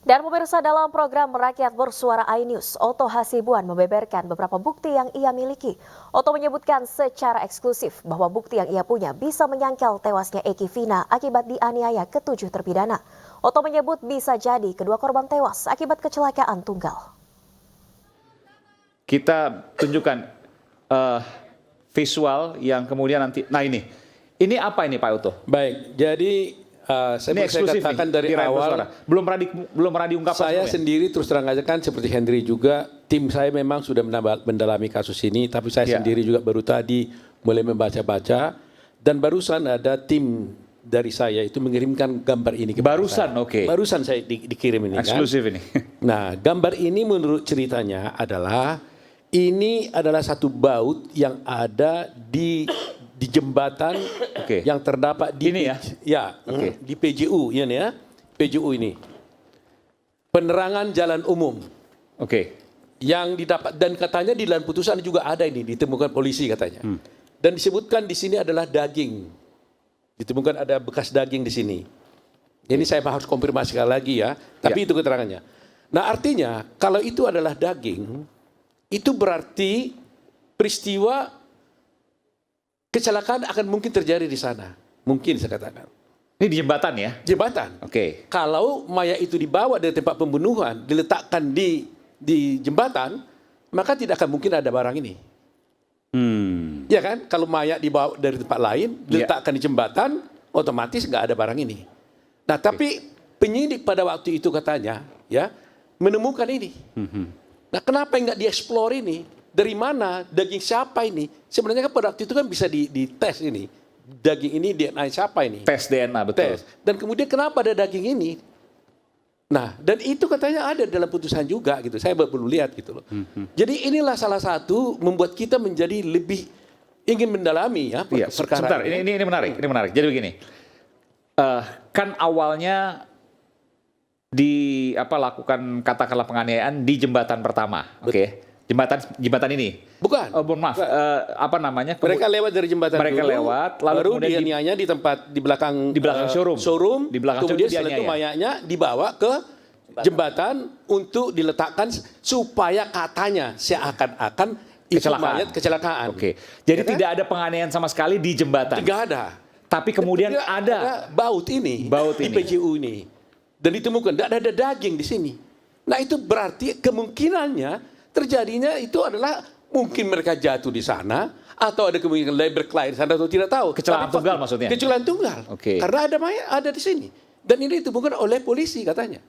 Dan pemirsa, dalam program Rakyat Bersuara iNews, Otto Hasibuan membeberkan beberapa bukti yang ia miliki. Otto menyebutkan secara eksklusif bahwa bukti yang ia punya bisa menyangkal tewasnya Eki Vina akibat dianiaya ke-7 terpidana. Otto menyebut bisa jadi kedua korban tewas akibat kecelakaan tunggal. Kita tunjukkan visual yang kemudian nanti. Nah ini apa ini Pak Otto? Baik, jadi saya katakan dari awal belum pernah diungkap. Saya sendiri terus terang aja kan seperti Henry juga, tim saya memang sudah mendalami kasus ini, tapi saya sendiri juga baru tadi mulai membaca-baca dan barusan ada tim dari saya itu mengirimkan gambar ini kepada barusan saya. Oke. Barusan saya dikirim ini eksklusif kan. Ini. Nah, gambar ini menurut ceritanya adalah ini adalah satu baut yang ada di jembatan yang terdapat di ini di PJU ini ya. PJU ini. Penerangan jalan umum. Yang didapat dan katanya di dalam putusan juga ada ini ditemukan polisi katanya. Dan disebutkan di sini adalah daging. Ditemukan ada bekas daging di sini. Ini saya harus konfirmasi sekali lagi ya, tapi itu keterangannya. Nah, artinya kalau itu adalah daging, itu berarti peristiwa kecelakaan akan mungkin terjadi di sana. Mungkin saya katakan. Ini di jembatan ya? Jembatan. Kalau mayat itu dibawa dari tempat pembunuhan, diletakkan di jembatan, maka tidak akan mungkin ada barang ini. Ya kan? Kalau mayat dibawa dari tempat lain, diletakkan di jembatan, otomatis nggak ada barang ini. Nah, tapi penyidik pada waktu itu katanya, ya, menemukan ini. Nah, kenapa nggak dieksplor ini? Dari mana, daging siapa ini? Sebenarnya kan pada waktu itu kan bisa dites ini. Daging ini DNA siapa ini? Tes DNA, betul. Dan kemudian kenapa ada daging ini? Nah, dan itu katanya ada dalam putusan juga gitu. Saya perlu lihat gitu loh. Jadi inilah salah satu membuat kita menjadi lebih ingin mendalami ya perkara sebentar, ini menarik. Jadi begini. Kan awalnya lakukan katakanlah penganiayaan di jembatan pertama. Jembatan ini. Bukan. Maaf. Mereka lewat dari jembatan mereka dulu. lewat, lalu baru dianiaya di tempat di belakang showroom. Di belakang kemudian showroom setelah itu mayatnya dibawa ke jembatan untuk diletakkan supaya katanya seakan-akan itu mayat kecelakaan. Jadi tidak ada penganiayaan sama sekali di jembatan. Tidak ada. Tapi kemudian ada baut ini di PJU ini. Dan ditemukan tidak ada daging di sini. Nah, itu berarti kemungkinannya terjadinya itu adalah mungkin mereka jatuh di sana atau ada kemungkinan labor di sana atau tidak tahu. Kecelakaan tunggal maksudnya? Kecelakaan tunggal. Karena ada mayat ada di sini. Dan ini ditemukan oleh polisi katanya.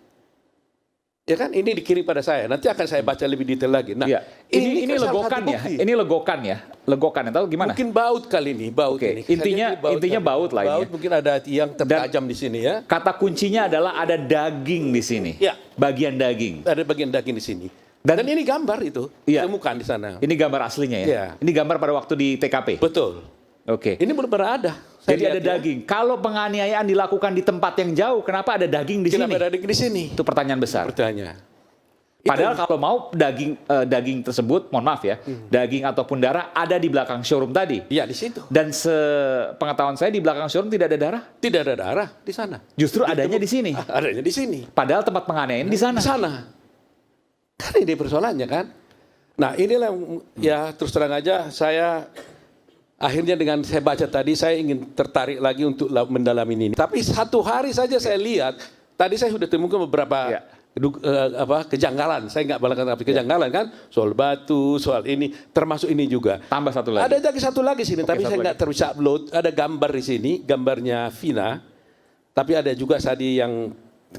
Ya kan, ini dikirim pada saya. Nanti akan saya baca lebih detail lagi. Nah, ini legokan ya. Ini legokan ya. Legokan tahu gimana? Mungkin baut kali ini, baut ini. Intinya baut lah ini. Baut mungkin ada yang tertajam di sini ya. Kata kuncinya adalah ada daging di sini. Bagian daging. Ada bagian daging di sini. Dan ini gambar itu ditemukan di sana. Ini gambar aslinya ya. Ini gambar pada waktu di TKP. Betul. Ini belum pernah ada. Jadi ada daging. Kalau penganiayaan dilakukan di tempat yang jauh, kenapa ada daging di sini? Kenapa ada daging di sini? Itu pertanyaan besar. Padahal kalau mau daging tersebut, mohon maaf ya, daging ataupun darah ada di belakang showroom tadi. Iya, di situ. Dan sepengetahuan saya di belakang showroom tidak ada darah. Tidak ada darah di sana. Justru adanya di sini. Adanya di sini. Padahal tempat penganiayaan di sana. Di sana. Kan ini persoalannya kan. Nah, inilah ya terus terang aja saya akhirnya dengan saya baca tadi saya ingin tertarik lagi untuk mendalami ini. Tapi satu hari saja saya lihat, tadi saya sudah temukan beberapa kejanggalan. Saya nggak balakan tapi kejanggalan kan, soal batu, soal ini, termasuk ini juga. Tambah satu lagi. Ada lagi satu lagi sini, tapi saya nggak bisa upload. Ada gambar di sini, gambarnya Vina. Tapi ada juga tadi yang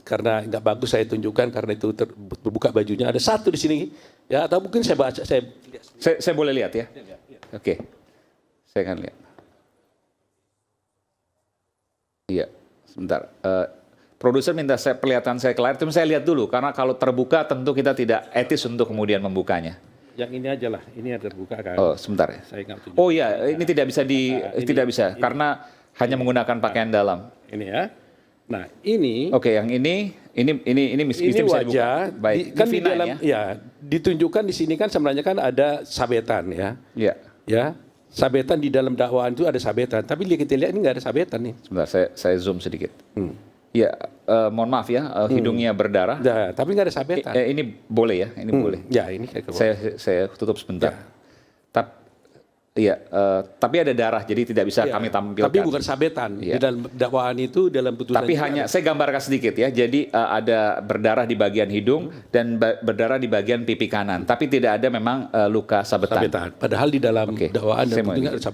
karena nggak bagus saya tunjukkan karena itu terbuka bajunya. Ada satu di sini, ya atau mungkin saya baca. Saya boleh lihat ya. Saya akan lihat. Iya, sebentar. Produser minta perlihatan saya kelar, tapi saya lihat dulu karena kalau terbuka tentu kita tidak etis untuk kemudian membukanya. Yang ini aja lah, ini ada terbuka kan. Oh, sebentar ya. Oh iya, ini tidak bisa tidak bisa karena hanya menggunakan pakaian dalam. Ini ya. Nah, ini yang ini bisa wajah. Dibuka. Baik, kan di dalam ditunjukkan di sini kan sebenarnya kan ada sabetan ya. Iya. Ya. Sabetan di dalam dakwaan itu ada sabetan, tapi kita lihat ini nggak ada sabetan nih. Sebentar, saya zoom sedikit. Iya, mohon maaf ya, hidungnya berdarah. Ya, tapi nggak ada sabetan. Ini boleh ya, ini boleh. Ya, ini Saya tutup sebentar. Tapi ada darah, jadi tidak bisa kami tampilkan. Tapi bukan sabetan. Di dalam dakwaan itu, dalam putusan. Tapi hanya saya gambarkan sedikit ya. Jadi ada berdarah di bagian hidung dan berdarah di bagian pipi kanan. Tapi tidak ada memang luka sabetan. Padahal di dalam dakwaan dan putusan ada sabetan.